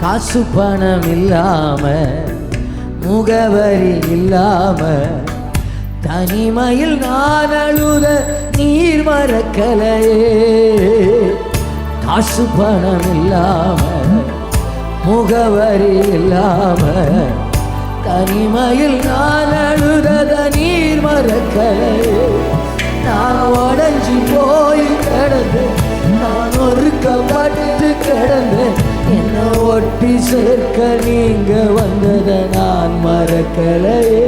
காசு பணம் இல்லாம முகவரி இல்லாம தனிமையில் நான் அழுத நீர் மறக்கலையே. காசு பணம் இல்லாம முகவரி இல்லாம தனிமையில் நான் அழுத நீர் மறக்கலையே. நான் உடஞ்சி போய் கிடந்தேன், நான் ஒருக்கப்பட்டு கிடந்தேன். என்ன ஒட்டி சேர்க்க நீங்க வந்ததை நான் மறக்கலையே.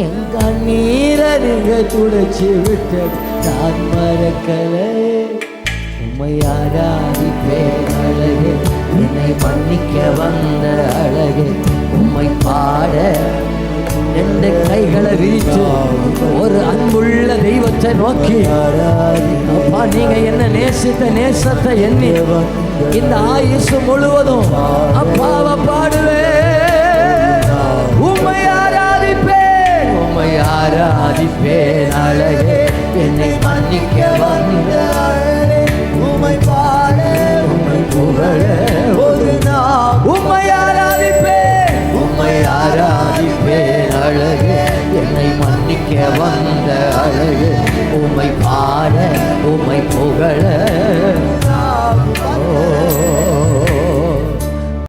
என் கண்ணீரை நீங்க துடைச்சி விட்ட நான் மறக்கலையே. உம்மை ஆராதிப்பேன் அழகே, என்னை மன்னிக்க வந்த அழகே. உம்மை பாட ரெண்டு கைகளை விரிச்சு ஒரு அன்புள்ள தெய்வத்தை நோக்கி, அப்பா நீங்க என்ன நேசித்த நேசத்தை எண்ணி இந்த ஆயுசு முழுவதும் அப்பாவை பாடுவேன். உம்மை ஆராதிப்பேன், உம்மை ஆராதிப்பேன் அழகே, என்னை மன்னிக்க வந்த அழகே. உம்மை பாட உம்மை புகழ ஒரு நாள். உம்மை ஆராதிப்பேன், உம்மை ஆராதிப்பேன் அழகே, என்னை மன்னிக்க வந்த அழகே. உம்மை பாட உம்மை புகழ